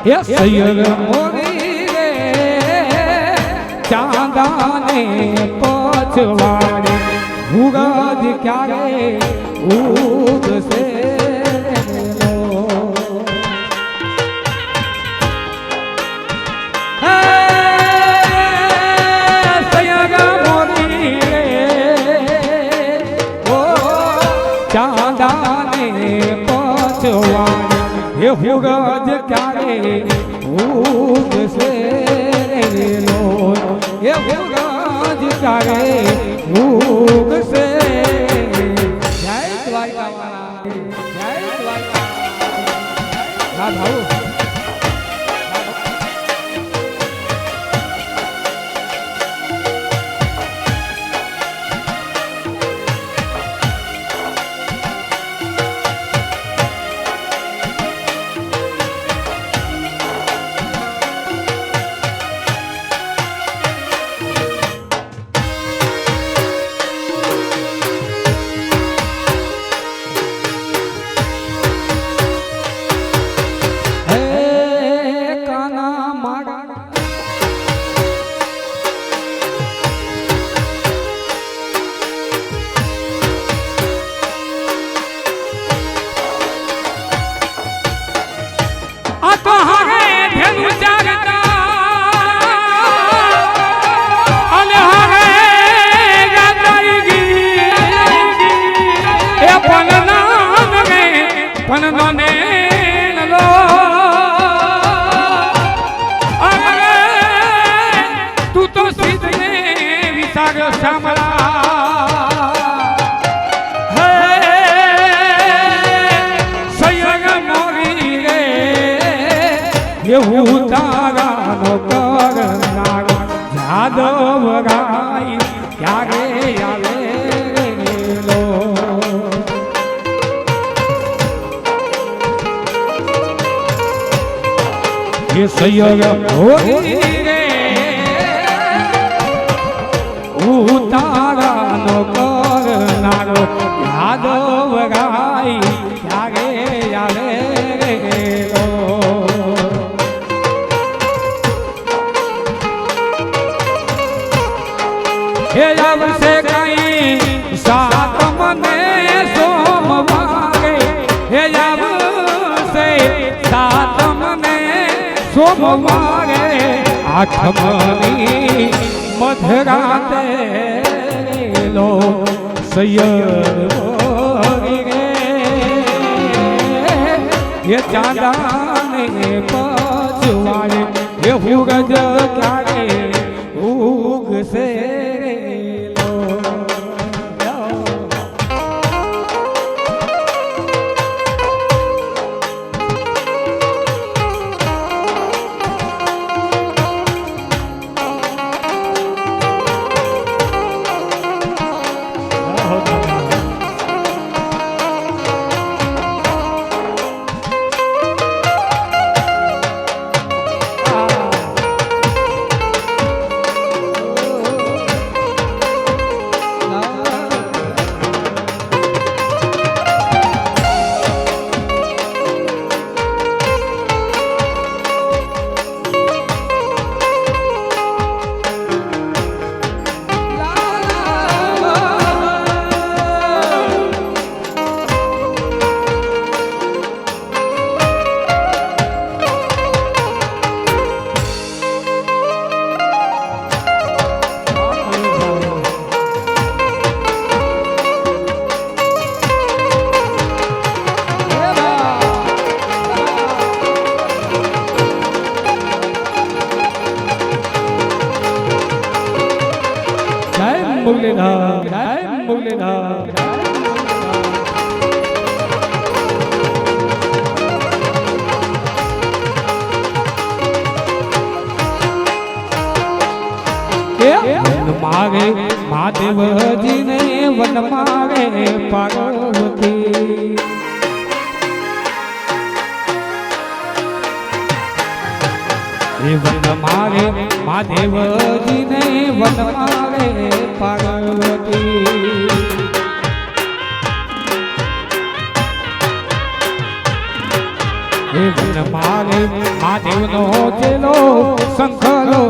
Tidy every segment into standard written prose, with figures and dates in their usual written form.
ये सैयद मोरी रे चांदाने पछवाड़े भूगज क्या रे उग से ये भूगज क्या रे उग से लो ये भूगज क्या रे उग से जय द्वारका जय द्वारका भाऊ तू तो सीधने विचार श्यामला सैयद मोरी रे ये उतारा नो करनार जादव गाई क्या रे आले लो ये सैयद मोरी रे उतारा नो करनारो यादव गाई त्यागे याले लो हे जब से कहीं सात मने सोमवारे हे जब से सात मने सोमवारे आठ मनी मधराते लो सैयद मोरी रे ये चांदाने पछवाड़े ये भूगज क्या रे उग से मुरलीधर जय मुरलीधर वन मागे महादेव जी ने वन मागे पार्वती वन मागे महादेव जी ने वन मागे पार्वती વન મારે મહાદેવનો ચેલો શંખલો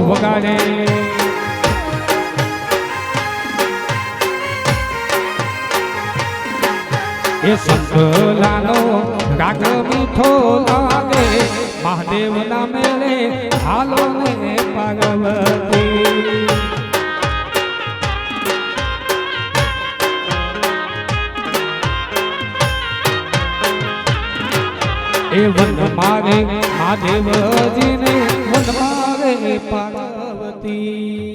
વગાડે એ શંખલાનો રાગ મીઠો લાગે મહાદેવના મેળે હાલો ને પાર્વતી એ વન મારે મહાદેવજીને વન મારે પાર્વતી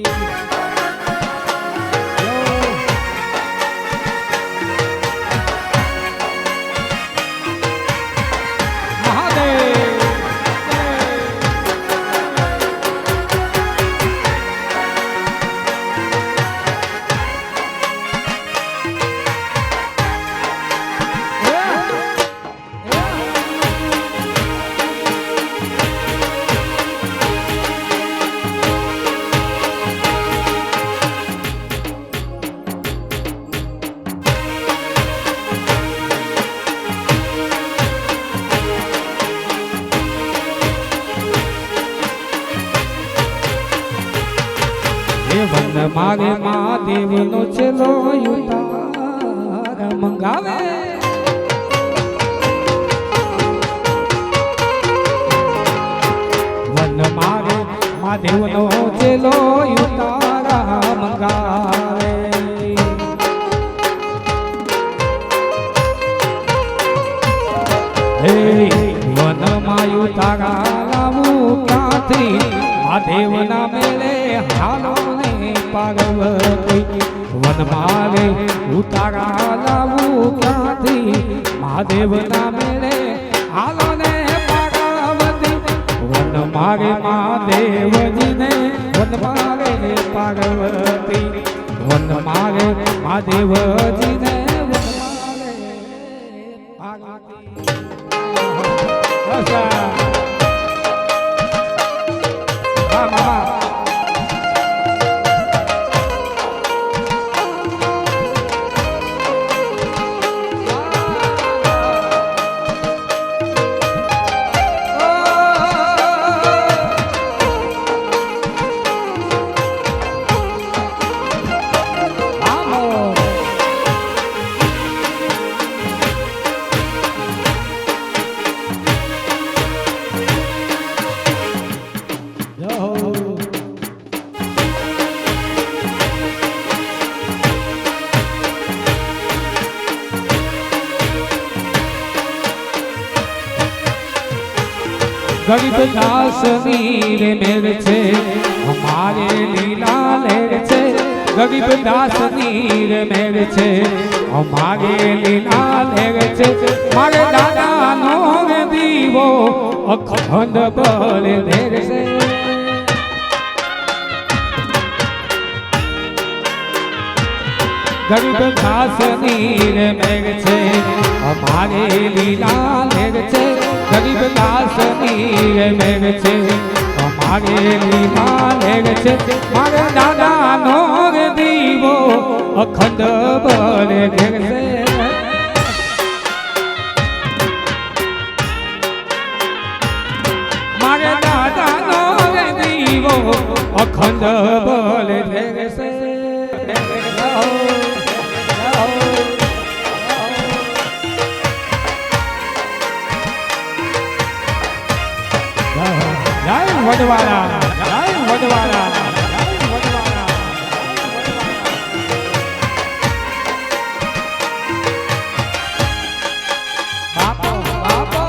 વન મારે મહાદેવનો ચેલો ઉતાર મંગાવે વન મારે મહાદેવનો ચેલો ઉતાર મંગાવે હે વન માયુ તારા લાવું ક્યાંથી મહાદેવના મેળે હાલો પાર્વતી વન મારે ઉતારા લાવું ક્યાંથી મહાદેવના મેળે હાલો ને પાર્વતી વન મારે મહાદેવજીને વન મારે પાર્વતી વન મારે મહાદેવજીને વન મારે પાર્વતી ગરીબ દાસની રે મેર છે અમારે લીલા લેર છે ગરીબ દાસની રે મેર છે અમારે લીલા લેર છે મારે દાદાનો રે દીવો અખંડ બળ લેર છે ગરીબ દાસની રે મેર છે અમારે લીલા લેર છે ગરીબ દાસની રે મેર છે અમારે લીલા લેર છે મારે દાદાનો રે દીવો અખંડ બળ લેર છે મારે દાદાનો રે દીવો અખંડ બળ લેર છે વડવાળા જય વડવાળા જય વડવાળા બાપો બાપો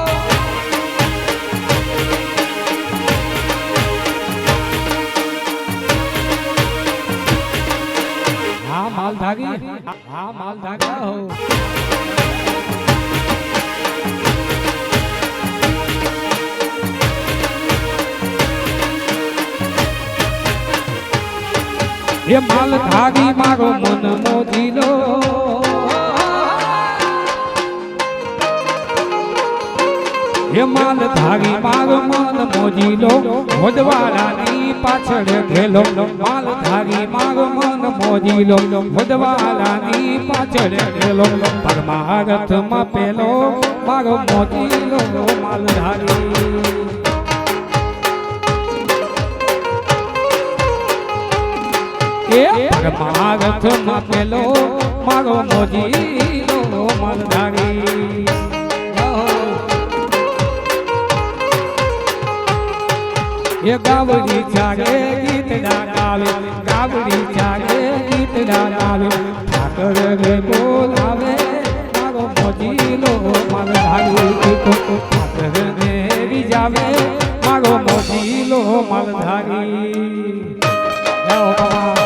હા માલધારી હા માલધારી હો એ માલધારી મારો મન મોજીલો એ માલધારી મારો મન મોજીલો વડવાળાની પાછળ ઘેલો માલધારી મારો મન મોજીલો વડવાલાની પાછળ ઘેલો પરમારથમાં પેલો મારો મોજીલો માલધારી એ પરમારથમાં પેલો મારો મોજીલો માલધારી એ ગાવડી ચારે ગીત ગાવે ગાવડી ચારે ગીત ગાવે ઠાકર રે બોલાવે મારો મોજીલો માલધારી ઠાકર ને રીજાવે મારો મોજીલો માલધારી જય બાબા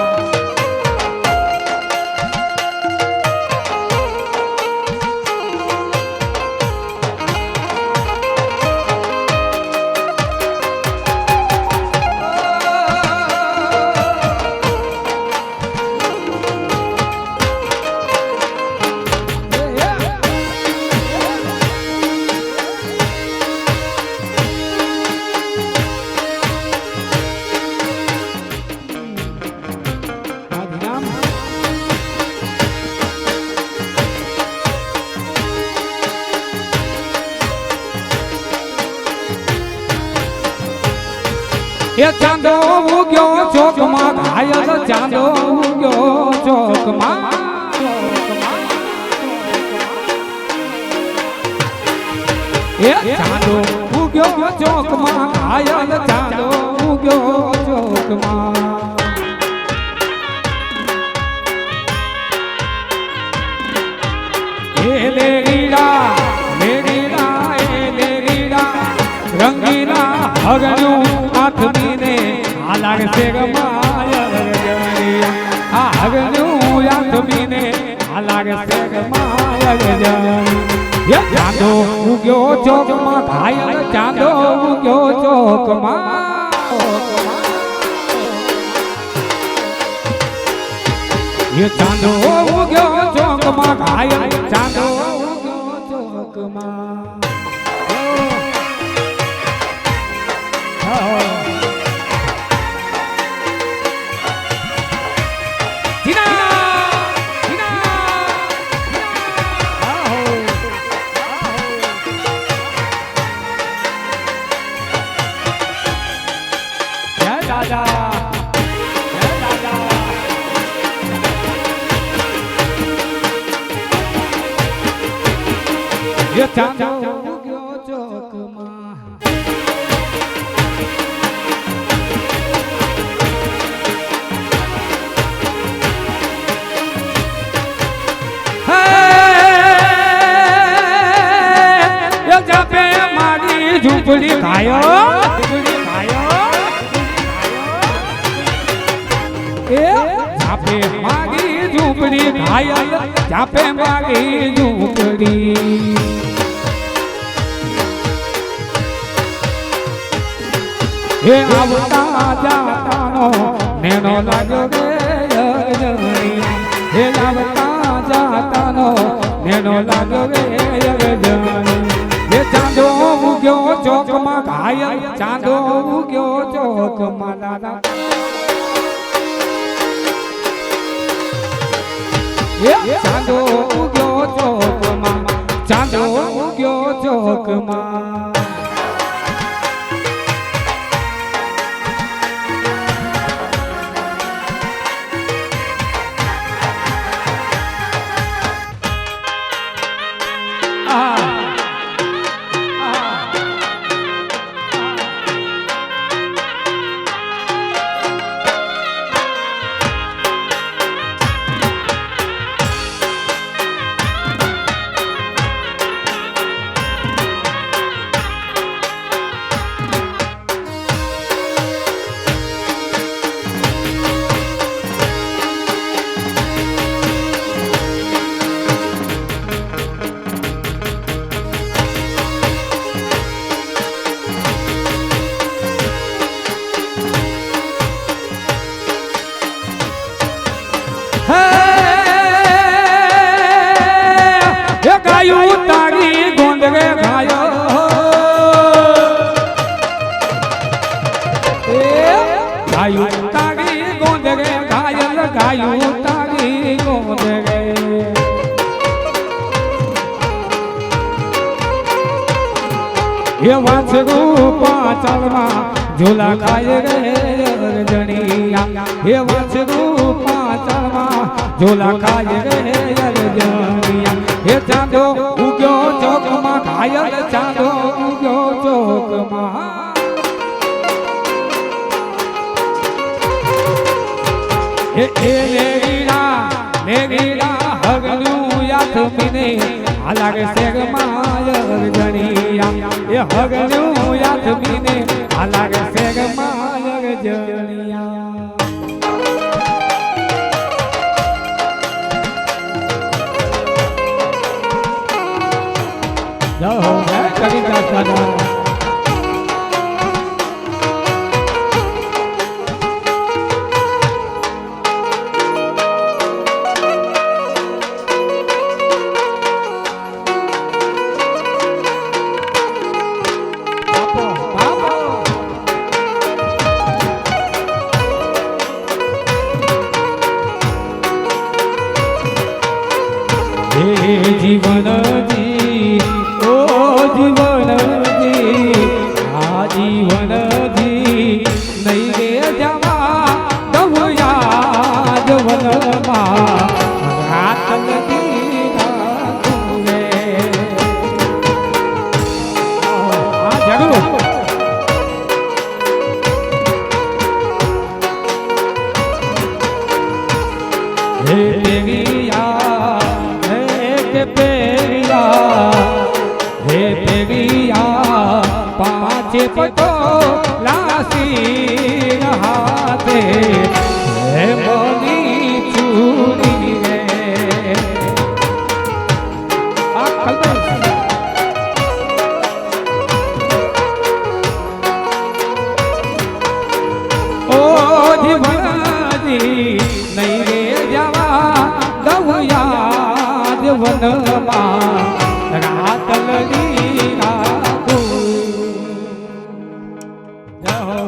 એ ચાંદો ઉગ્યો ચોકમાં ઘાયલ ચાંદો ઉગ્યો ચોકમાં એ ચાંદો ઉગ્યો ચોકમાં ઘાયલ ચાંદો ઉગ્યો ચોકમાં એ લેરીડા રંગીલા હરણું આથમીને આ લાગશે ગમાય આ હરણું આથમીને આ લાગશે ગમાય ચાંદો ઉગ્યો ચોકમાં ઘાયલ ચાંદો ઉગ્યો ચોકમાં એ ચાંદો ઉગ્યો ચોકમાં ઘાયલ ચાંદો ઉગ્યો ચોકમાં ये चांदो उग्यो चौकમાં ये जापे मारी झूपड़ी खायो ए जापे मारी झूपड़ी खायो जापे मारी झूपड़ी हे आवता जातानो नेनो लाग्यो रे हे आवता जातानो नेनो लाग्यो रे हे चांदो उग्यो चौकમાં ઘાયલ ચાંદો ઉગ્યો ચોકમાં દાદા हे ચાંદો ઉગ્યો ચોકમાં ચાંદો ઉગ્યો ચોકમાં ગાયું તારી ગોંદ રે ઘાયલ ગાયું તારી ગોંદ રે એ વાછરું પાછળમાં ઝોલા ખાય રે અરજણિયા એ વાછરું પાછળમાં ઝોલા ખાય રે અરજણિયા એ ચાંદો ઉગ્યો ચોકમાં ઘાયલ ચાંદો ઉગ્યો ચોકમાં એ લેગીરા હગલું યાદ મીને હાલાગે શેગમાં અરજણિયા એ હગલું યાદ મીને હાલાગે શેગમાં અરજણિયા જય હો જય કવિદાસ દાદા જીવનજી ઓ જીવનજી આ જીવનજી નહીં રે જવા દઉં યાદ વનમાં રાત લગી રાખું રે હા જરૂર હે પેરિયા પાંચે પતો લાસી હાથે હે બોલી ચૂરી રે આ કલ્પના ઓ જીવનજી નહીં રે જવા દઉં યાદ વનમાં રાત લડી રાખું જય હો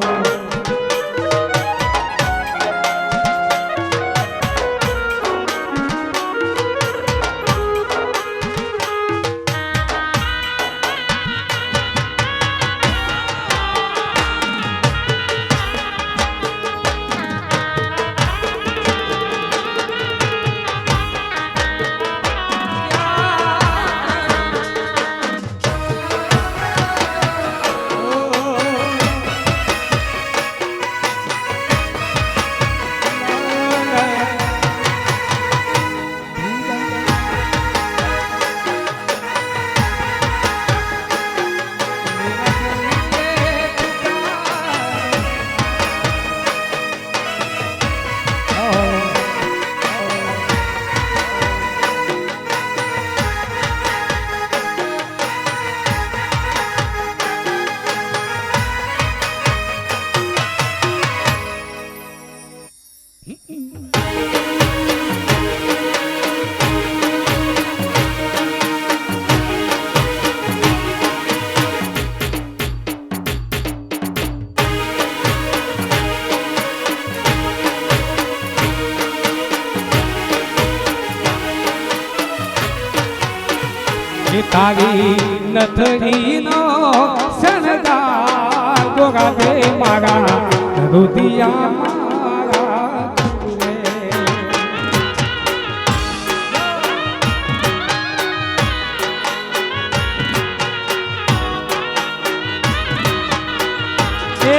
તારી નથડીનો શણગાર ગોગા દે મારા રુદિયા મારા એ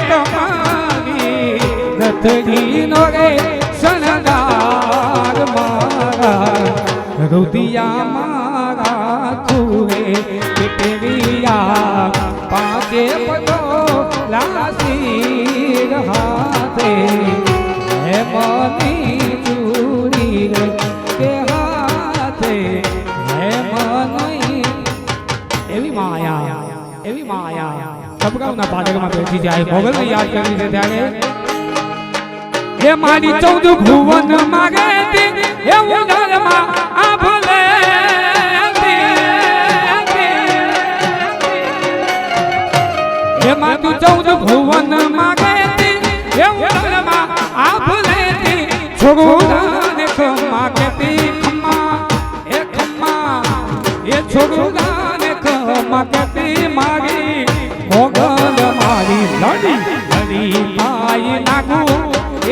તમારી નથડીનો રે શણગાર મારા રુદિયા મારા તુરે પેરિયા પાંચે પતો લાસી હાથે હે મની ચૂરી રે કે હાથે હે મની એવી માયા સબગાવના પાદરમાં બેઠી જાય ભોગલને યાદ કરી છે ત્યારે હે મારી 14 ભુવન માગે હે ઉજારમાં આ ભલે હે મારી 14 ભુવન માગે એવું ધર્મમાં આપલેતી છોગુદાને ખમ્મા કેતી ખમ્મા એ ખમ્મા એ છોગુદાને ખમ્મા કેતી મારી મોગલ મારી લડી લડી પાઈ નાગુ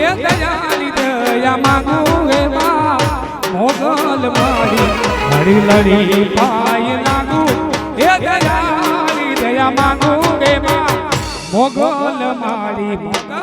એ દયાની દયા માંગુ એ માં મોગલ મારી લડી લડી પાઈ નાગુ એ દયાની દયા માંગુ એ માં મોગલ મારી મોગલ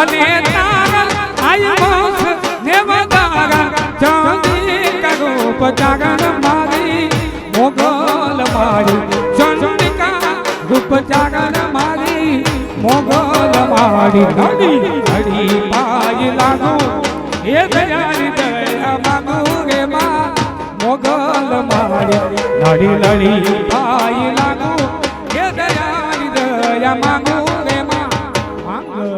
અને તારા આય મોસ ને વધારા ચાંદી કરો પચાગણ મારી મોગલ મારી ચંડિકા રૂપ ચાગણ મારી મોગલ મારી નડી નડી પાય લાગો એ દયાની દયા માંગુ રે માં મોગલ મારી નડી નડી પાય લાગો એ દયાની દયા માંગુ રે માં માંગલ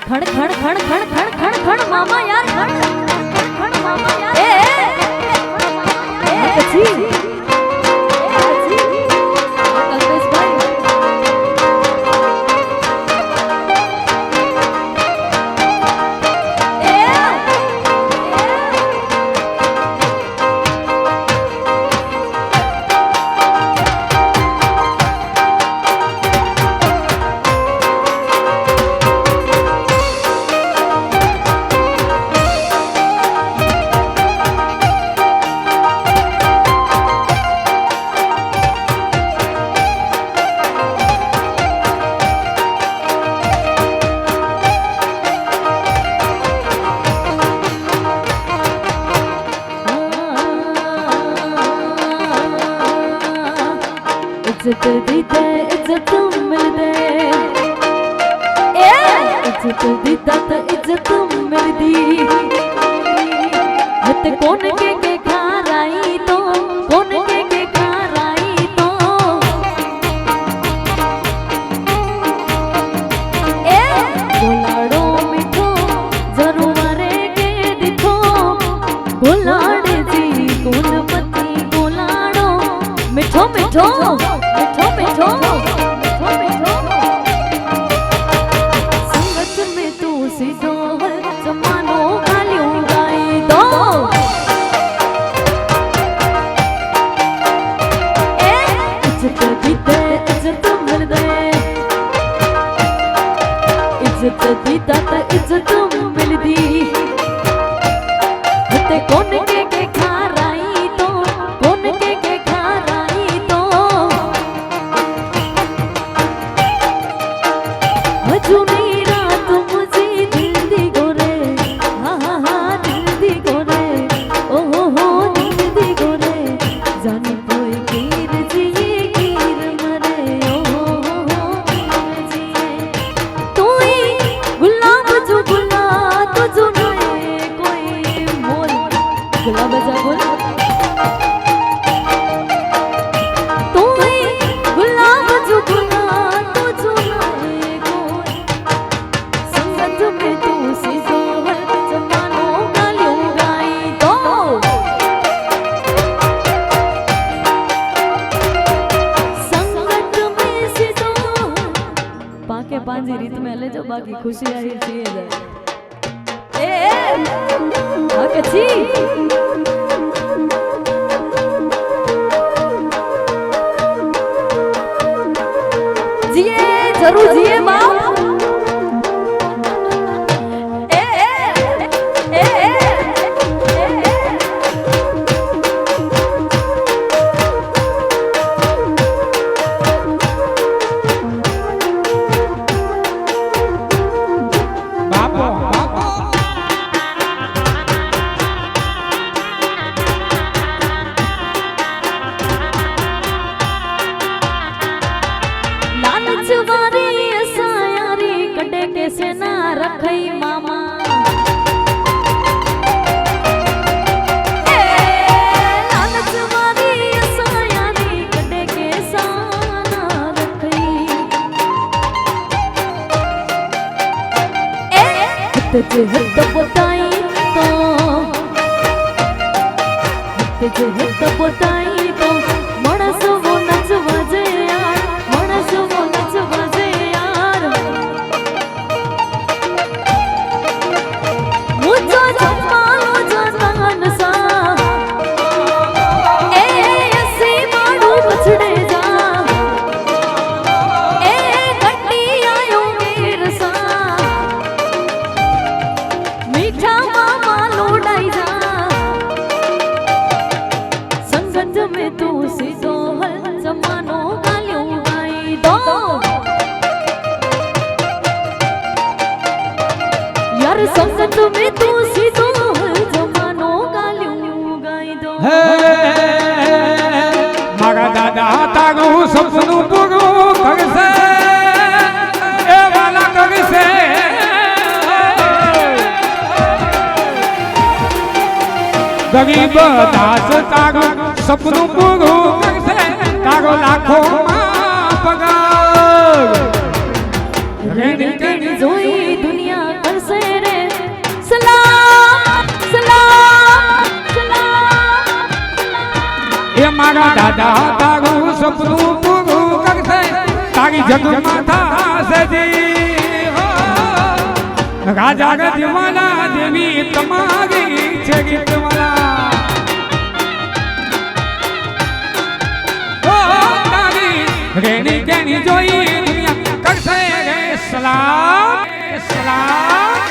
खड़ खड़ खड़ खड़ खड़ खड़ खड़ मामा यार खड़ खड़ मामा यार ए अच्छी कल्पेश भाई इज्जत दी ते इज्जत मिल दे इज्जत दी ते इज्जत मिल दी हत कौन के खाराई तो कौन के खाराई तो गोलाड़ो मिठो जरूर मारे के दिखो गोलाड़ जी गुणपति गोलाड़ो मिठो मिठो संगत में तू सीधो जमानो गालियों गाई दो इज्जत दी ते इज्जत मिल दे इज्जत दी ते इज्जत मिल दी ते कौन के खाराई तो कौन के खाराई तो जुनी रात मुझे दिल दी गोरे हा दिल दी गोरे ओ हो दिल दी गोरे जानी कोई कीर जिए कीर मरे ओ हो कीर जिए तू ही બાકી ખુશી આવી છે એ હા કે છી જીએ જરૂર જીએ બાપ कैसे ना रखई मामा लालच वाली सायारी कटे कैसा ना रखई तुझे हद बताई तो तुझे हद बताई तो मणस वो नच वजे यार मणस वो नच वजे यार संगत में तू सीधो जमानो गालियों गाई दो मारा दादा तारू सपनू पूरू करसे ए वाला करसे गरीब दास तारू सपनू पूरू करसे तारो लाखों पगार रेडी रेडी जोई दुनिया करसे रे सलाम सलाम सलाम ये मारा दादा तारू सपनू पूरू करसे तारी जग माथा से जी राजा गजवाला देवी तुम्हारी छे गीतवाला ओ तारी रेणी केनी जोई दुनिया करसे रे सलाम सलाम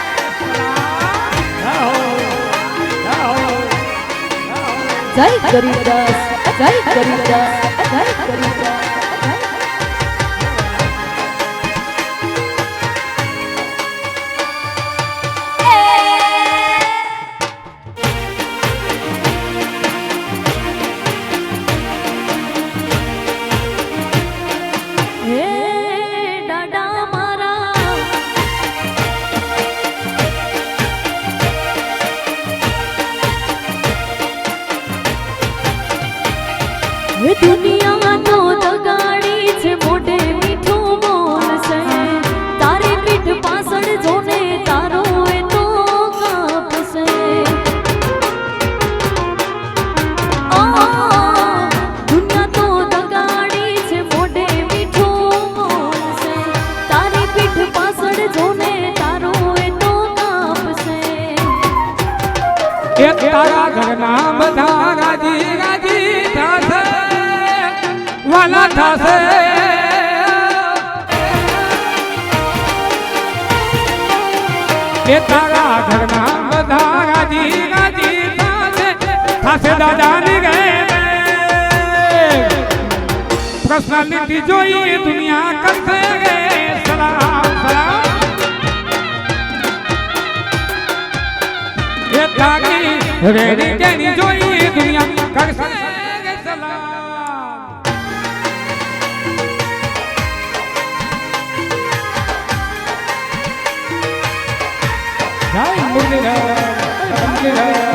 जय गरीबदास जय गरीबदास जय गरीबदास दुनिया तो दगाड़ी छे मोटे मीठो बोल से तारे पीठ पासड़ जोने तारो ए तो काप से दुनिया तो दगाड़ी छे मोटे मीठो बोल से तारे पीठ पासड़ जोने तारो ए तो काप से एक तारा घरना बधा गाजी गाजी थासे वाला थासे ये तारा घरना बधा गाजी गाजी थासे थासे दादा नी गए पर्सनालिटी जोई दुनिया करसे गे सलाम सलाम ये तारी रेडी केनी जोई दुनिया करसे गे सलाम जय मुरलीधर मुरलीधर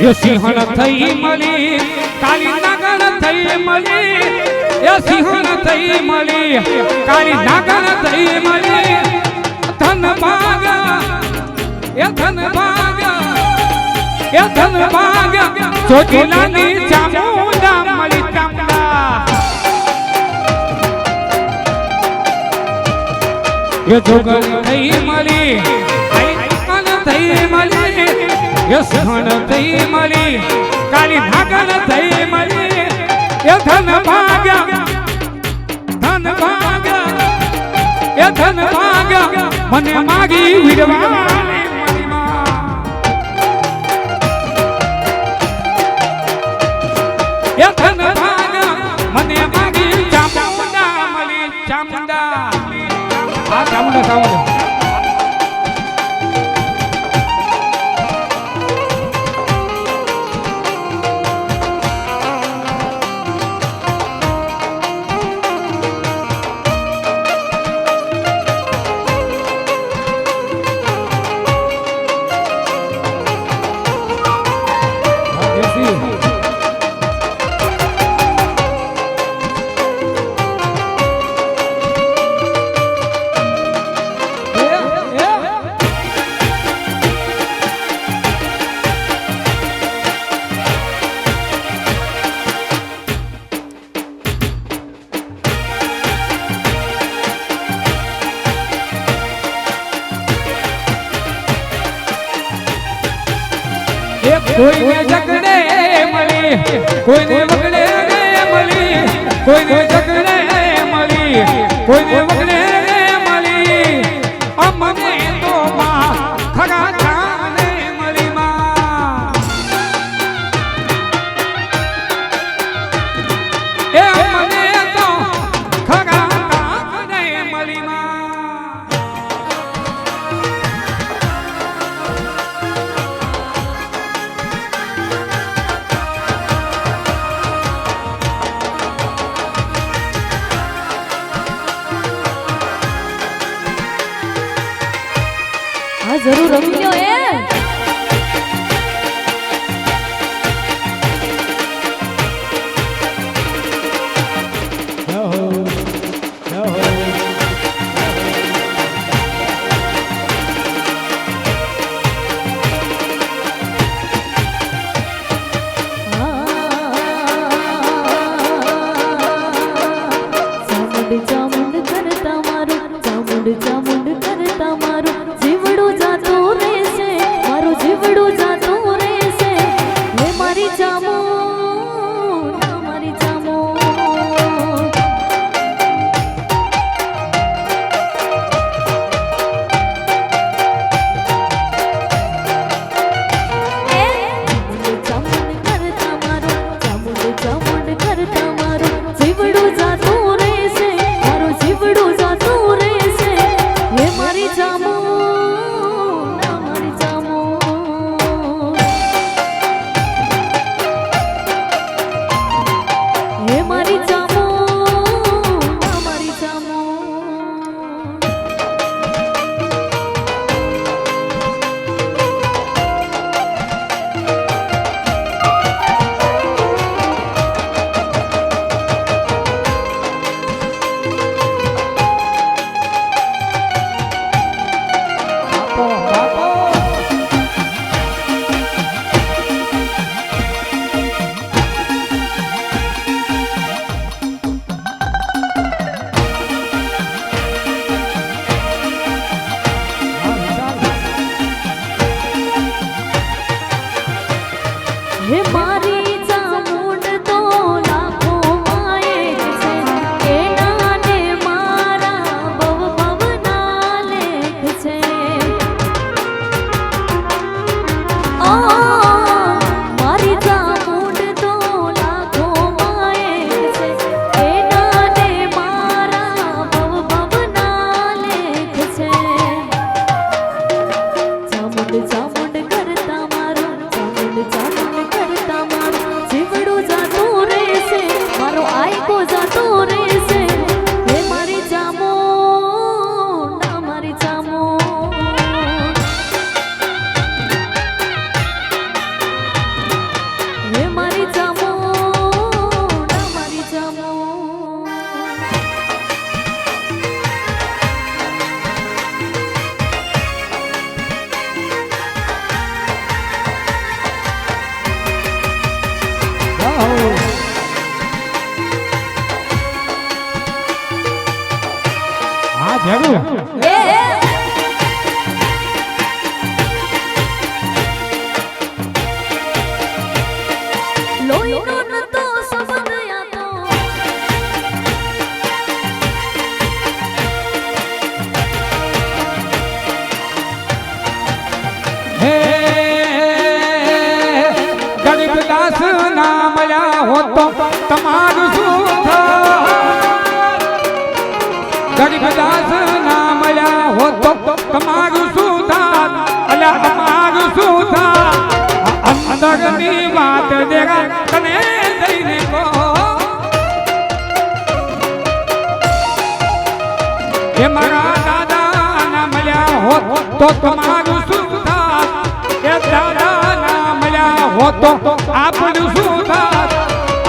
એ સિંહણ થઈ મળી કાળી નાગણ થઈ મળી એ સિંહણ થઈ મળી કાળી નાગણ થઈ મળી ધન ભાગ એ ધન ભાગ એ ધન ભાગ ચોટીલાની ચામુંડા મળી ચામુંડા એ જોગણ થઈ મળી આઈકન થઈ મળી એ સિંહણ થઈ મળી કાળી નાગણ થઈ મળી એ ધન ભાગ એ ધન ભાગ મને માગી વિડવાની એ ધન ભાગ મને માગી ચામુંડા મળી ચામુંડા આ ચામુંડા ચામુંડા કોઈને જગડે મળી કોઈને વગડે મળી કોઈને જગડે મળી કોઈને વગડે મળી અમને તો માં ખરા જાને મળી માં એ અમને તો ખરા જાને મળી માં જરૂર રમી લો એ ચામુંડ કરતા મારું ચામુંડ કરતા મારું જીવડું જાતું રહેશે મારું જીવડું જાતું રહેશે હે મારી ચામુંડ મારી ચામુંડ ચામુંડ કરતા મારું ચામુંડ કરતા મારું જીવડું જાતું રહેશે મારું જીવડું જાતું રહેશે હે મારી ચામુંડ મારી ચામુંડ હે મારી ચામુંડ મારી ચામુંડ હે મારી ચામુંડ તો લાખો માયક છે એના ને મારા બહુ ભવના લેખ છે ઓ મારી ચામુંડ તો લાખો માયક છે એના ને મારા બહુ ભવના લેખ છે ચામુંડ ચામુંડ કરતા મારું ચામુંડ કરતા મારું જીવડું જાતું રહેશે મારો આયકો જાતો રહેશે હે મારી ચામુંડ મારી ચામુંડ મળ્યા હોત તો તમારું શું થાત ગરીબદાસ ના મળ્યા હોત તો તમારું શું થાત અલ્યા અમારું શું થાત અંદરની વાત દેરા તને જઈને કહો એ મારા દાદા ના મળ્યા હોત તો તમારું શું થાત એ દાદા ના મળ્યા હોત તો આપણું શું થાત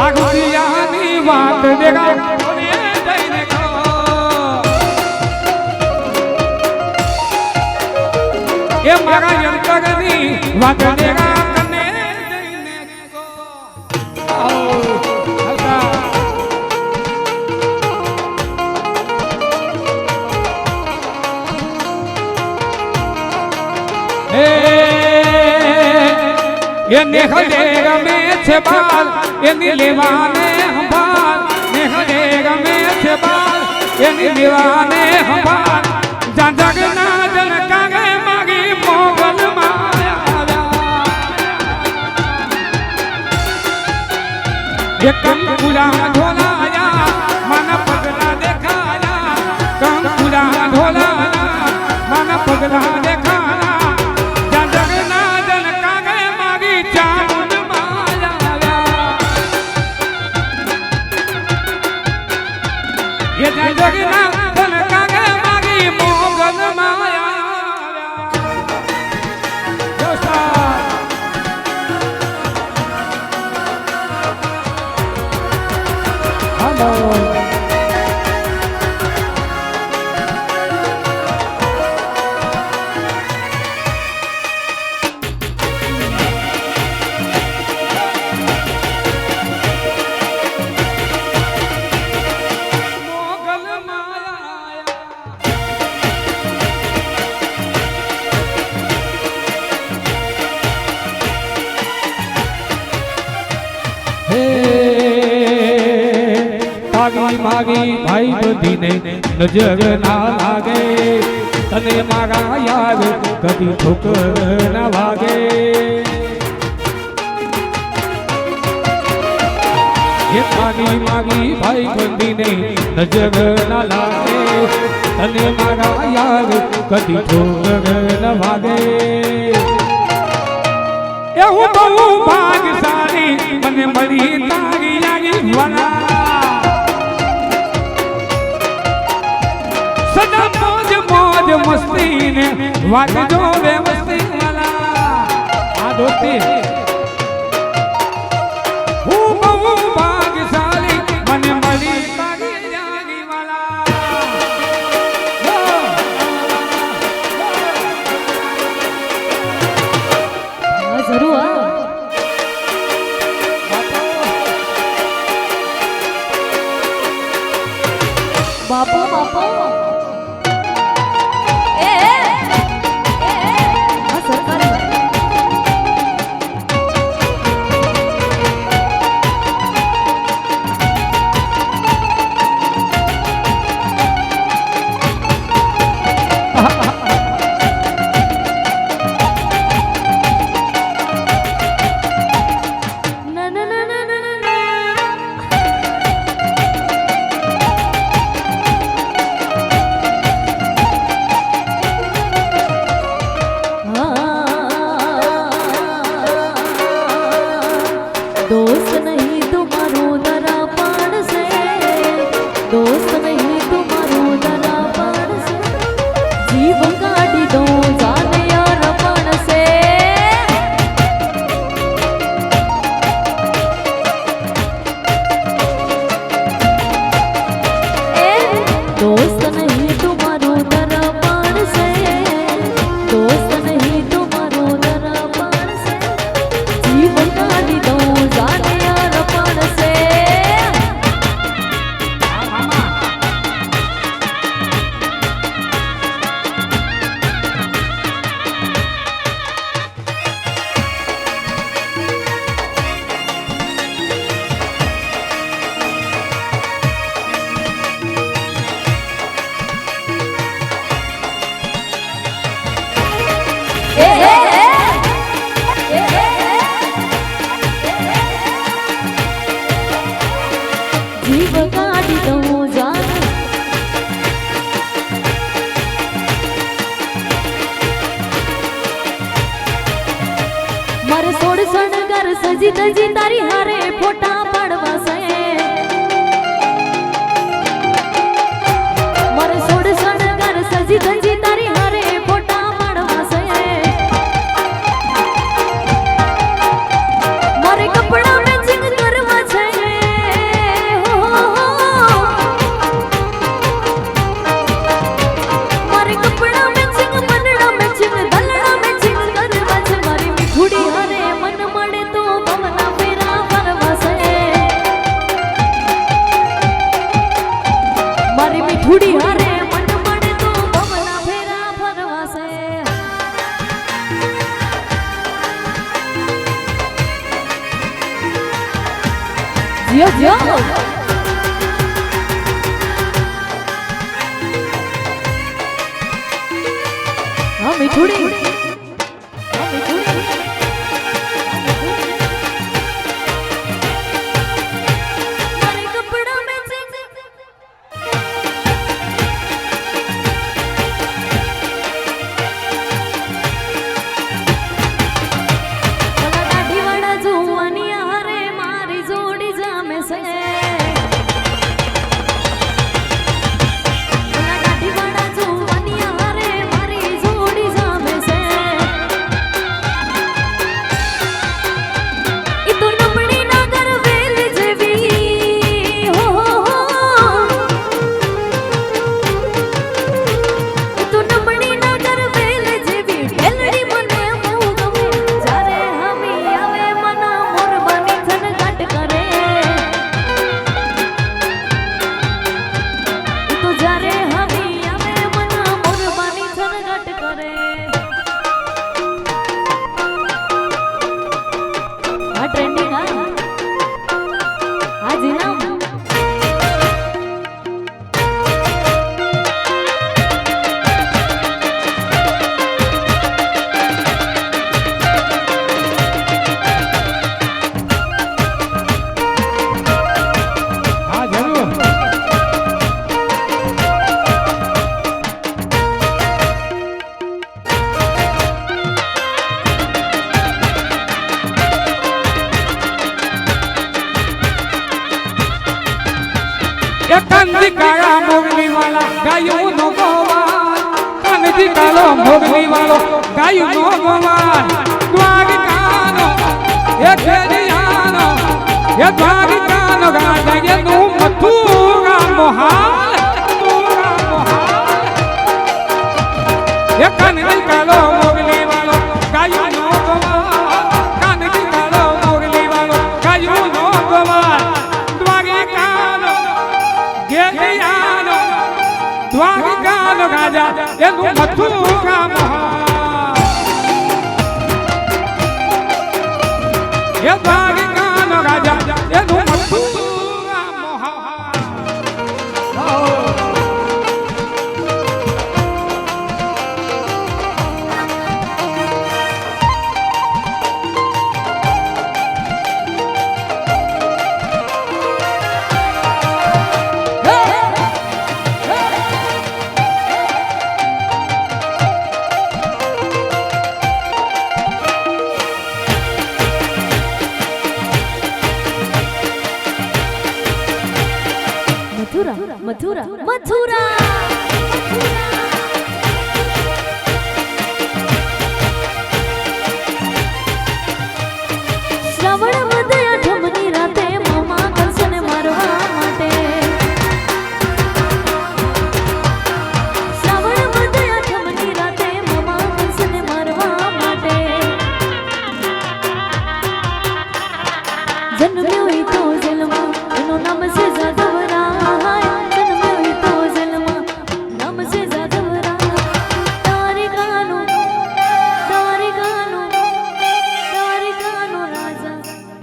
આ ગુડિયાની વાત દેરા તને જઈને કહો એ મારા અંતરની વાત દેરા તને જઈને કહો આવો હસા એ નેહલે ગમે છે બાલ એની લેવાને સંભાળ નેહલે ગમે છે બાલ એની લેવાને સંભાળ જાજગના જનકાગે માગી મોગલ માયા એ કંકુલા ઢોલાયા માના પગલા દેખાયા કંકુલા ઢોલાયા માના પગલા દેખાયા જગના ધન કાગે માગી મોગલ માયા માગી ભાઈ બધીને નજર ના લાગે તને મારા યાર કદી ઠોકર ના વાગે એ માગી માગી ભાઈ બંધીને નજર ના લાગે તને મારા યાર કદી ઠોકર ના વાગે એ હું બહુ ભાગશાળી મને મળી તારી યારી વાલા સદા મોજ મોજ મસ્તી ને વાગજો વ્યવસ્થિત વાલા આ દોસ્તી હું બહુ ભાગશાળી મને મળી તારી યારી વાલા હા જરૂર બાપા બાપા दोस्त नहीं तुम्हारो दरा पाड़ से दोस्त नहीं तुम्हारो दरा पाड़ से जीव काटी दो जाने यार पण से दोस्त नहीं तुम्हारो दरा पाड़ से दोस्त नहीं तुम्हारो दरा पाड़ से जीव काटी दो जाने મારે સોળ શણગાર સજી ધજી તારી હારે ફોટા પાડવા છે મારે સોળ શણગાર સજી ધજી તારી હારે ફોટા પાડવા છે મારે કપડા મેચિંગ કરવા છે મારે કપડા મેચિંગ મનડા મેચિંગ દલડા મેચિંગ કરવા છે મારી મીઠુડી હારે મન મળે તો ભવના ફેરા ફરવા છે મારી મીઠુડી હારે મન મળે તો ભવના ફેરા ફરવા છે જીઓ જીઓ હા મીઠુડી હા મીઠુડી મારે કપડા મેચિંગ ઓલા દાઢીવાળા જોવાની હારે મારી જોડી જામે છે ઓલા દાઢીવાળા જોવાની હારે મારી જોડી જામે છે ઈ તો નબળી નાગર વેલ જેવી હો ઈ તો નબળી નાગર વેલ જેવી ઢેલડી મને બહુ ગમે જ્યારે હમી આવે મના મોરબાની થનગાટ કરે ઈ તો જ્યારે હમી આવે મના મોરબાની થનગાટ કરે આ ટ્રેન્ડિંગ હાજી નામ હા જરૂર એ કાનજી કાળા મોગલી વાળા ગાયું નો ગોવાન કાનજી કાળો મોગલી વાળો ગાયું નો ગોવાન દ્વારિકાનો એ ખેડિયાનો એ દ્વારિકાનો ગાડા એનું મથુરા મોહાલ એ કાનજી કાળો મોગલી વાળો ગાયું નો ગોવાન કાનજી કાળો મોગલી વાળો ગાયું નો ગોવાન દ્વારિકાનો ગેલિયાનો દ્વારિકાનો રાજા એનું મથુરા મોહાલ એ દ્વારિકાનો રાજા એનું મથુરા મોહાલ મથુરા મથુરા શ્રાવણ વદ આઠમની રાતે મામા કરશે મારવા માટે શ્રાવણ વદ આઠમની રાતે મામા કરશે મારવા માટે જન્મ્યો ઈ તો જન્મા એનું નામ છે જાદવરા જન્મ્યો ઈ તો જન્મા નામ છે જાદવરા દ્વારિકાનો રાજા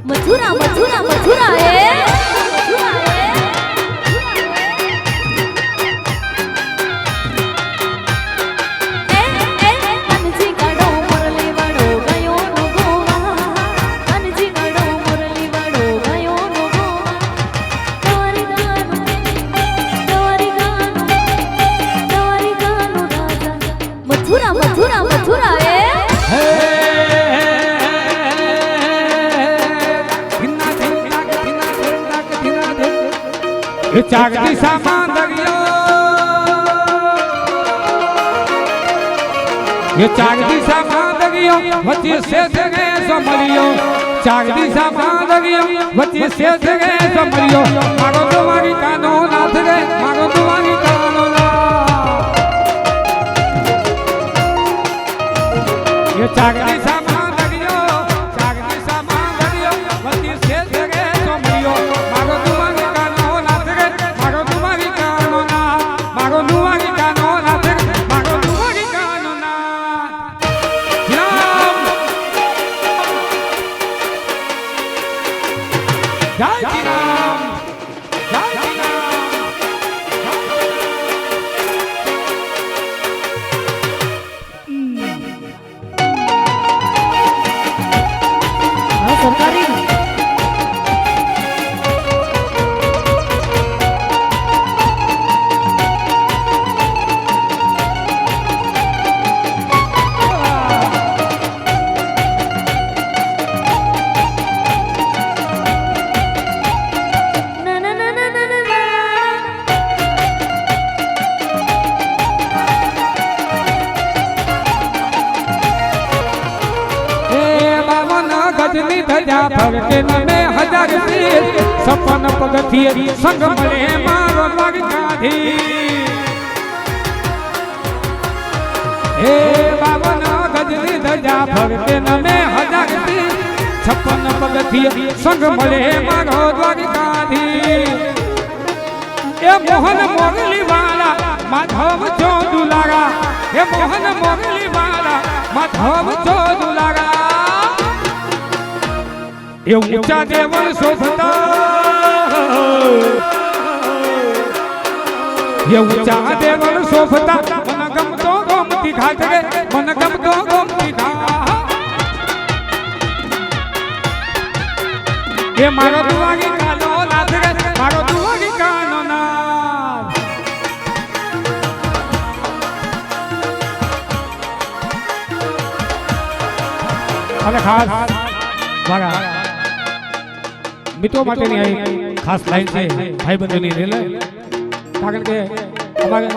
મથુરા મથુરા મથુરા એ કાનજી કાળો મુરલી વાળો ગયો નો ગોવા કાનજી કાળો મુરલી વાળો ગયો નો ગોવા દ્વારિકાનો રાજા મથુરા મથુરા મથુરા એ એ ચાર દિશામાં દરિયો એ ચાર દિશામાં દરિયો વચ્ચે શેષ રે સમરિયો ચાર દિશામાં દરિયો વચ્ચે શેષ રે સમરિયો મારો તમારી કાનો નાથ રે મારો તમારી કાનો નાથ એ ચાર દિશામાં દરિયો ચાર દિશામાં દરિયો વચ્ચે શેષ રે સમરિયો મારો તમારી કાનો નાથ રે મારો તમારી કાનો નાથ મારો તમારી કાનો નાથ રે મારો તમારી કાનો નાથ જય શ્રી રામ જય શ્રી રામ હા સરકારી ના ના ના ના ના ના એ બાવન ગજની ધજા ફરકે નમે હજાર તીર સપન પગથિયે સંગ મળે મારો દ્વારકાધી એ બાવન ગજની ધજા ફરકે નમે હજાર તીર છપ્પન પગથિયે સંગ મળે મારો દ્વારકાધી એ મોહન મોગલી વાળા માધવ જો દુલારા એ મોહન મોગલી વાળા માધવ જો દુલારા એ ઊંચા દેવળ શોભતા એ ઊંચા દેવળ શોભતા મન ગમતો ગમતી ઘાટ રે મન ગમતો ગમતી ઘાટ એ મારો દુવારી કાનો નાથ રે મારો દુવારી કાનો નાથ અને ખાસ મારા મિત્રો માટેની આ એક ખાસ લાઈન છે ભાઈબંધોની રેલે કારણ કે અમારે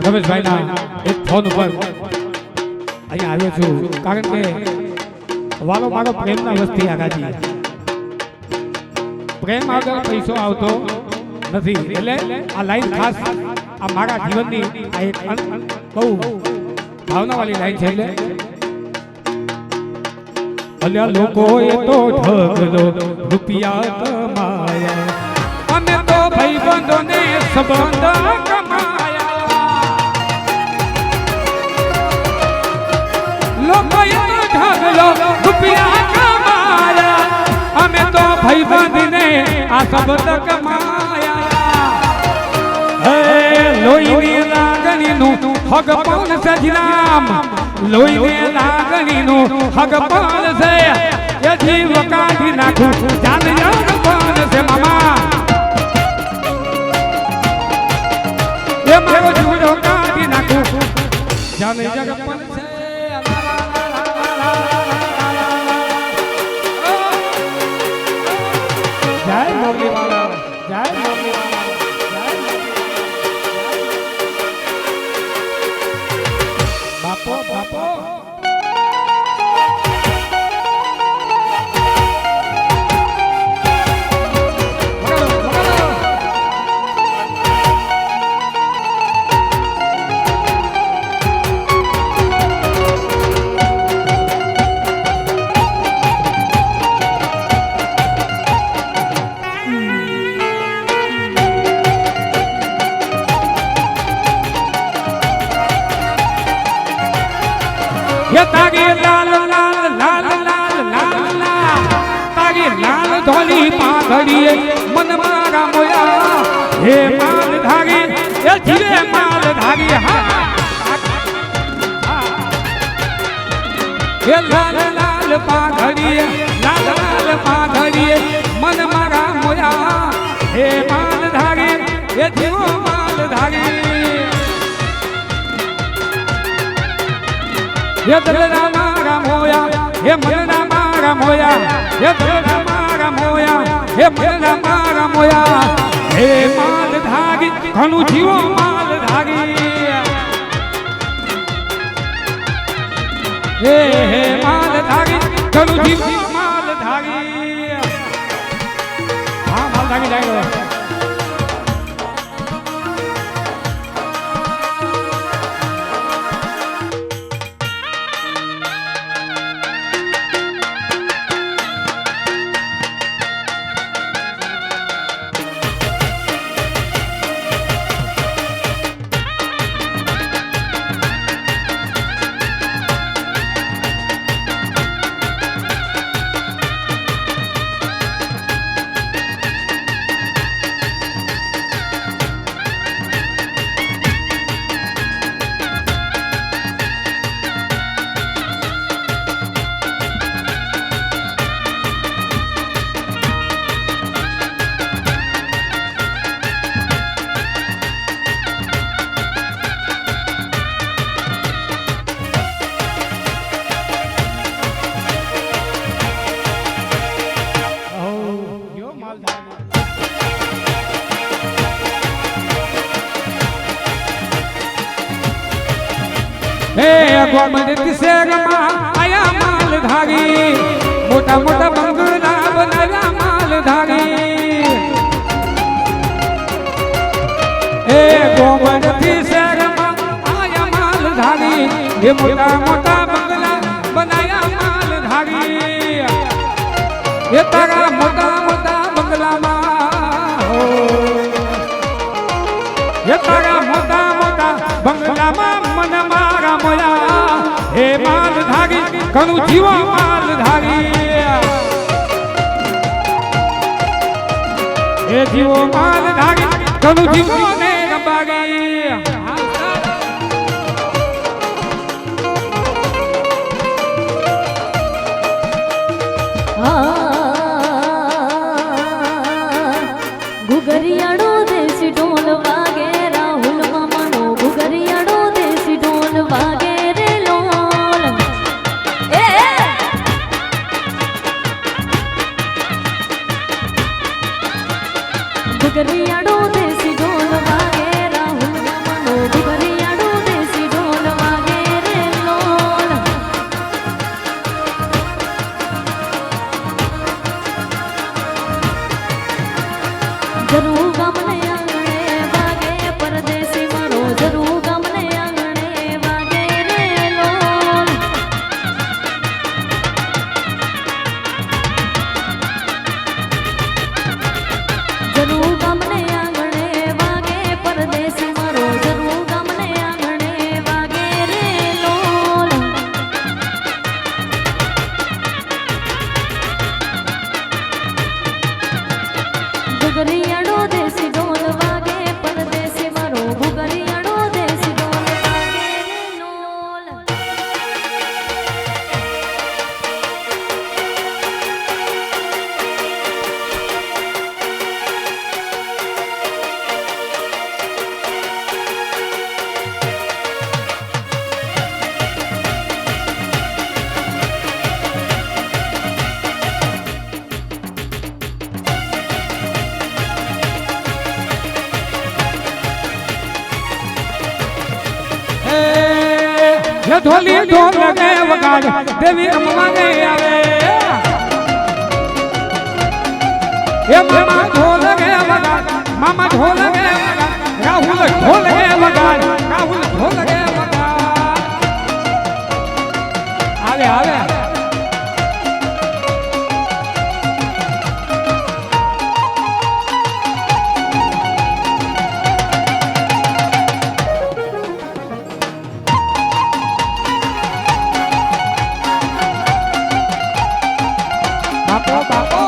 રમેશભાઈના એક ફોન ઉપર અહીંયા આવ્યો છું કારણ કે વાલો મારો પ્રેમના વસ્તી આગાજી પ્રેમ આગળ પૈસો આવતો નથી એટલે આ લાઈન ખાસ આ મારા જીવનની આ એક બહુ ભાવનાવાળી લાઈન છે એટલે અલ્યા લોકો એ તો ઠગલો રૂપિયા કમાયા અમે તો ભાઈબંધોને સંબંધ કમાયા લોકો એ તો ઠગલો રૂપિયા કમાયા અમે તો ભાઈબંધને આ સંબંધ કમાયા હે લોહીની લાગણીનું હગ પણ સજનામ લોહીને લાગણીનું હગ પણ છે એ જીવ કાઢી નાખું જાન યાદ પણ છે મામા એ મારો જુડો કાઢી નાખું જાન જગ પણ છે જય મોગલી વાળા જય મોગલી વાળા બાપો બાપો ये तागी लाल लाल लाल लाल लाल लाल तागी लाल धोली पाघड़िए मन मारा मोया हे माल धागी ये जीवे माल धागी ये लाल लाल पाघड़िए लाल लाल पाघड़िए मन मारा मोया हे माल धागी ये जीवो माल धागी ये दलना मारा मोया ये मनना मारा मोया ये दलना मारा મોયા હે મનના મારા મોયા હે માલ ધાગી ઘણું જીવો માલ ધાગી હે હે માલ ધાગી ઘણું જીવો માલ ધાગી હા માલ ધાગી જાય ગોમતી શેરમાં આયા માલ ધાગી મોટા મોટા બંગલા બનાવ્યા માલ ધાગી એ ગોમતી શેરમાં આયા માલ ધાગી એ મોટા મોટા બંગલા બનાવ્યા માલ ધાગી એ તારા મોટા મોટા બંગલામાં એ તારા મોટા મોટા બંગલામાં મન મારા મોયા હે માલ ધાગી ઘણું જીવો માલ ધાગી હે જીવો માલ ધાગી ઘણું જીવો ને ગબાગી ગુગરિયાડો દેશી ઢોલ વાગે રાહુલ મામાનો ગુગરિયાડો દેશી ઢોલ વાગે રે લોલ એ ગુગરિયાડો દેશી ઢોલ વાગે રાહુલ મામાનો ગુગરિયાડો દેશી ઢોલ વાગે રે લોલ જરૂર ગમને આંગણે વાગે પરદેશી મારો જરૂર ગમને આંગણે વાગે રે લોલ જરૂર ગમને આંગણે વાગે પરદેશી મારો જરૂર ગમને આંગણે વાગે રે લોલ ગુગરિયાડો દેશી ઢોલ વાગે પરદેશી મારો ગુગરિયાડો દેશી ઢોલ વાગે રે લોલ ઢોલી ઢોલ લગે વગાડ દેવી રમવાને આવે એ મામા ઢોલ લગે વગાડ મામા ઢોલ લગે વગાડ રાહુલ ઢોલ લગે વગાડ રાહુલ ઢોલ લગે વગાડ આવે આવે બાપો બાપો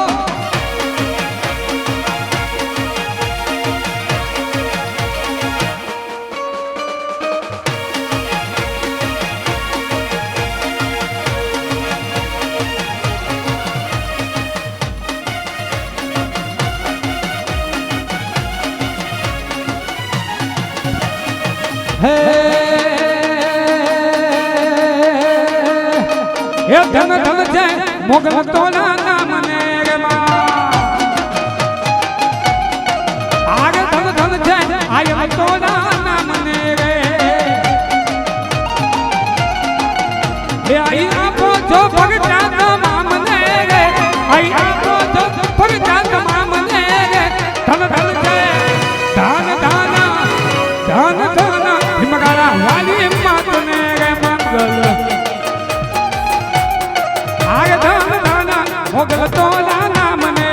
હે ધન ધન છે મોગલ તોલા નામ ને રે માં તોલા મને રે એ આઈ આપો જો ભગતા તમને રે આઈ આપો જો ભગતા તમને રે ધન ધન છે ધન ધન ધન ધન હિમગારા વાલી માતને રે મંગલ આગ ધન ધન મોગલ તોલા મને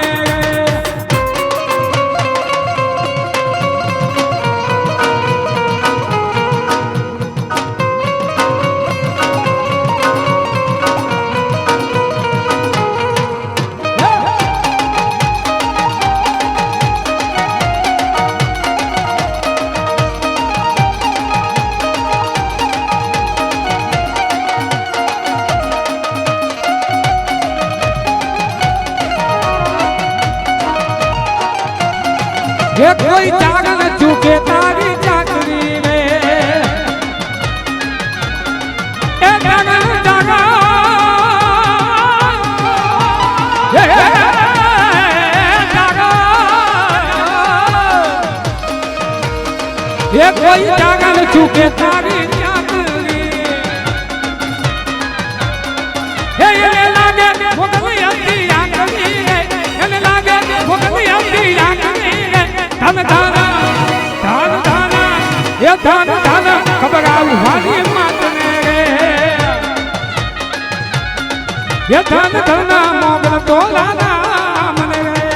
ये कोई जाग न चूके तारी चाकरी में ए जागा जागा ये जागा ये कोई जाग न चूके तारी चाकरी ये लागे भोगली अपनी आंखनी ये लागे भोगली अपनी आंखनी धन धन धन धन ये धन धन खबर आऊ वाली मातने रे ये धन धन मोगल तोला मने रे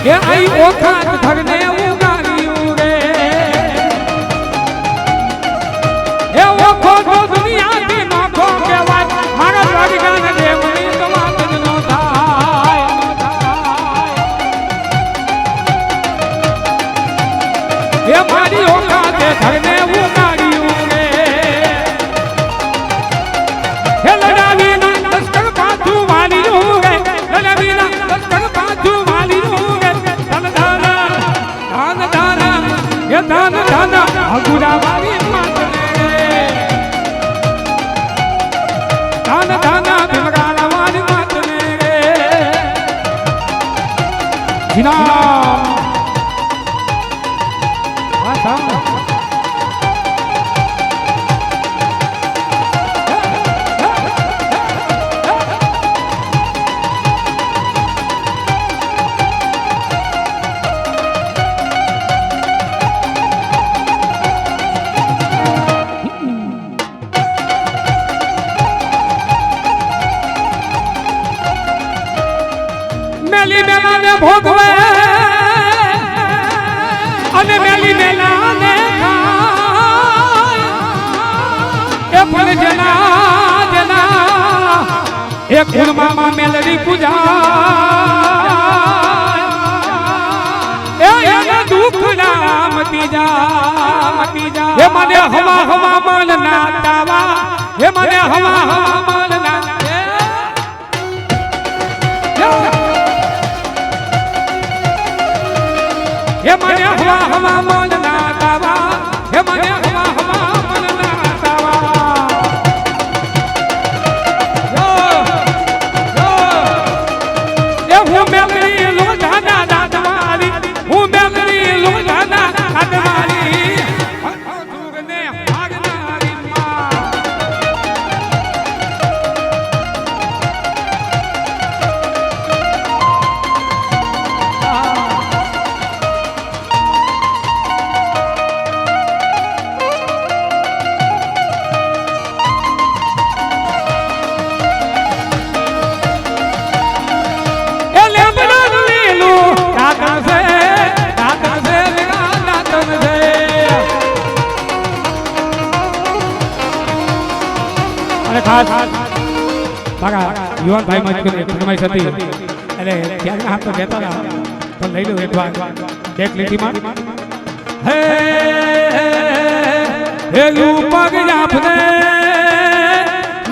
ये आई ओखात धरने उगारियों रे ये ओखो तो दुनिया की नोखो के वाट मारा द्वारिका ने देवनी तो मात नो थाय ये मारी ओखात धरने उगारियों रे ये लड़ावी ना लश्कर पाछू वाली रे लड़ावी ना लश्कर पाछू वाली ये धन धन अगुरा वाली मातने धन धन भीमगाला वाली मातने जिना मेली मेला ने भोगवे अने मेली मेला ने खाय ए फल जना जना एक गुण मामा मेलरी पूजा ए दुख नाम तीजा ये मने हवा हवा मन नातावा ये मने हवा हवा मन ना ये मने हवा हवा मन नातावा ये मने हवा हवा मन नातावा यो यो ये हूँ मेलरी लोधाना दादवारी हूँ मेलरी लोधाना दादवारी दूरने भागनारी माँ ખાસ મારા યુવાન ભાઈ માં ફરમાઈશ હતી એટલે ત્યારના હાથ તો કહેતા હતા તો લઈ લો એક વાર એક લીટીમાં હે હેલું પગ જાફને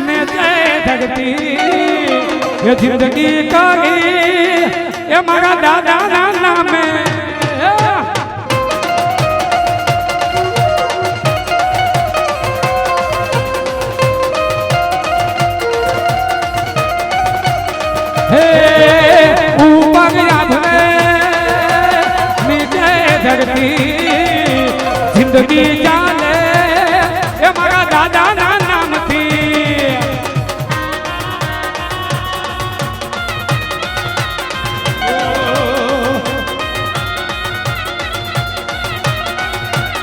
ને જય ધરતી ये जिंदगी करी ये मारा दादा ना नामे हे ऊपर यादवे नीचे धरती जिंदगी जाने ये मारा दादा ना नाम थी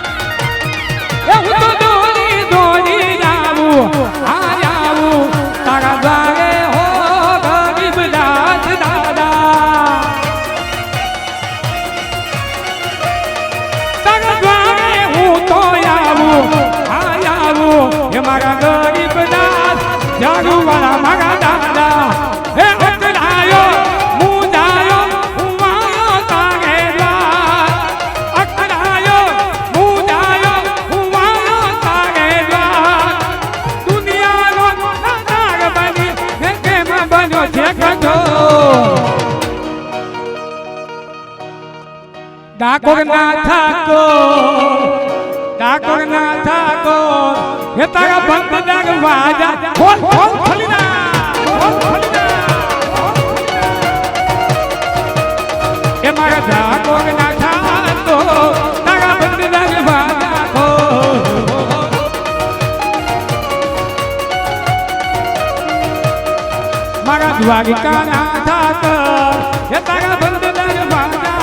ये वो तो डोली डोली जाऊं आ जाऊं तारा द्वारे हो गरीब दास दादा तारा द्वारे हूँ तो आऊं आ जाऊं ये मारा गरीब दास जागू वाला मारा दादा हे अकड़ायो मुँह जायो हुआयो तारे द्वार अकड़ायो मुँह जायो हुआयो तारे द्वार दुनिया नो नाग बनी हे के में बनो छे कठो डाकोर ना थाको ये तारा बंद दरवाजा खोल खोल खोलना ये मारा डाकोर ना थाको तारा बंद दरवाजा खोल मारा द्वारिका ना थाको ये तारा बंद दरवाजा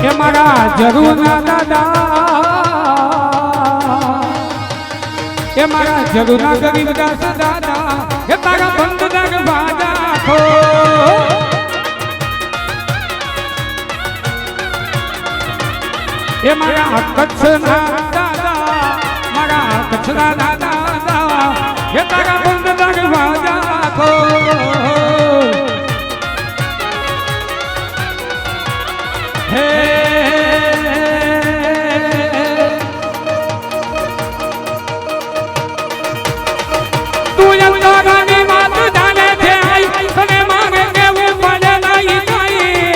ये मारा जरूर ना दादा ये मारा जरूर ना गरीब दास दादा ये तारा बंद दरवाजा खो ये मारा कच्छ ना दादा मारा कच्छ ना दादा ये तारा बंद दरवाजा खो हे तू यंदागानी मात जाने थे आई तने मांगे के वो पड़े नहीं नहीं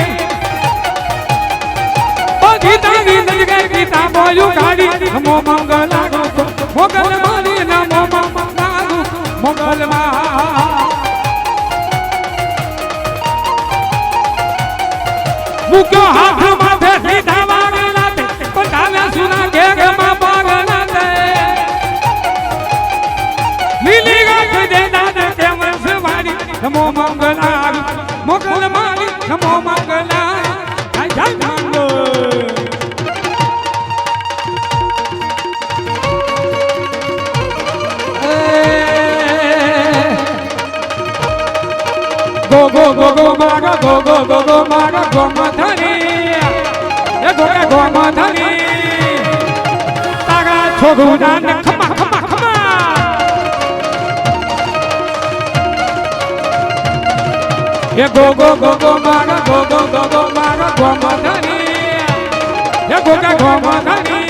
ओ गीता गीत के गीता बोलू गाड़ी मो मंगला गो मोगल मारी ना मो मंगला गो मोगल मा मुक्यो हाथ माथे सीधा वागला ते पटावे सुना के मा पागला ते लीली गाख दे दादा के वंश वाली नमो मंगला मोगल मारी नमो मंगला जय जय मंगल go go go go maga go go go go maga go madhani ye go go madhani taga chogu dan khama khama khama ye go go go go maga go go go go maga go madhani ye go go madhani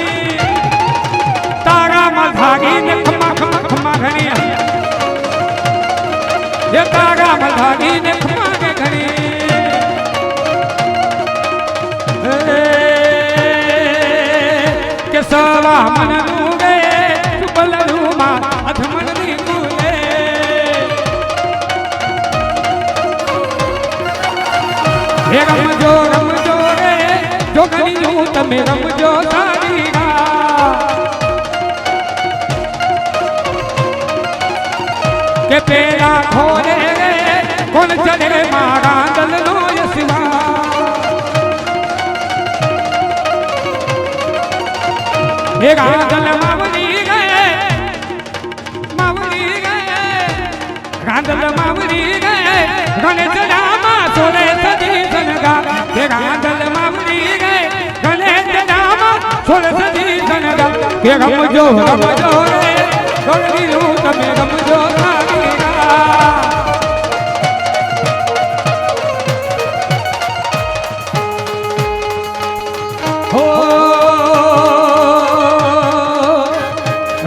taga madhani ne khama khama khama ghani ये तारा मधानी ने खमा के घड़ी के सवा मन नूगे सुबल रूमा अधमन नी नूगे हे रम जो रे जो गनी नू तमे रम जो सारी गा के पेड़ा खोले कौन चले मारा दल नो यसिवा એ ગાંધલ માવરી ગયે ગાંધલ માવરી ગયે ગણેશ રામા છોડે સજી સનગા એ ગાંધલ માવરી ગયે ગણેશ રામા છોડે સજી સનગા કે રમજો રમજો રે ગોળવીરું તમે રમજો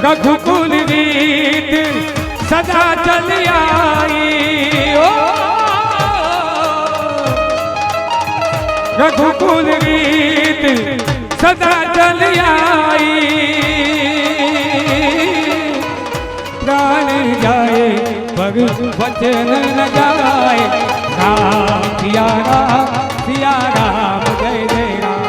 रघुकुल रीत सदा चल आई ओ रघुकुल रीत सदा चल आई प्राण जाए पर वचन न जाए राम सिया राम जय जय राम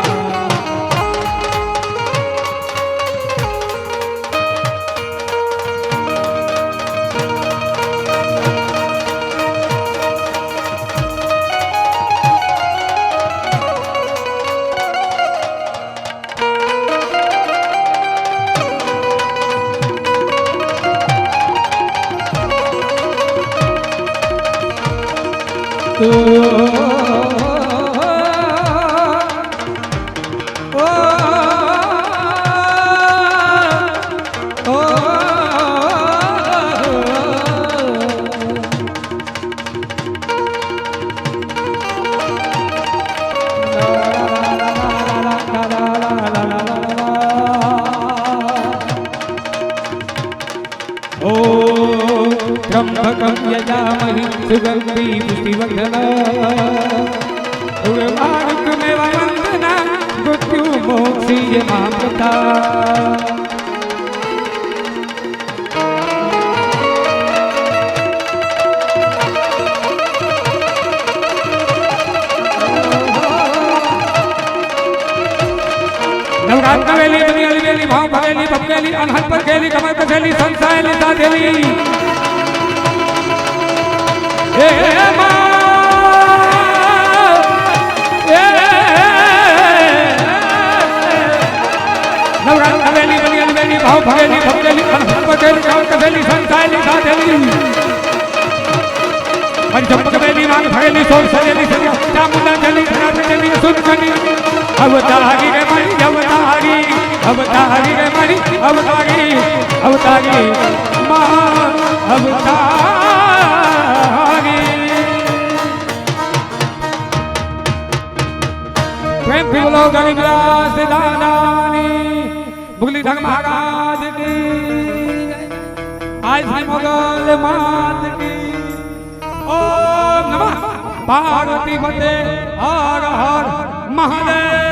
त्र्यंबकं यजामहे सुगंधि पुष्टिवर्धनम् उर्वारुकमेव वन्दना मृत्युमोक्षीय मामृता नवरात्र कवेली बनियाली वेली भाव भवेली भपकेली अनहद पर केली कमर कसेली संसायली साधेली नवरात्र कवेली बनियाली वेली भाव भवेली भपकेली अनहद पर केली कमर कसेली संसायली साधेली पंचम कवेली नाग भवेली सोल सजेली सजा चामुंडा चली खराब चली सुन चली अवतारी रे मारी अवतारी अवतारी रे मारी अवतारी अवतारी मां अवतारी प्रेम भी बोलो गरीबदास दादानी मुगली धर्म महाराज की आज श्री मोगल मात की ओम नमः पार्वती पते हर हर महादेव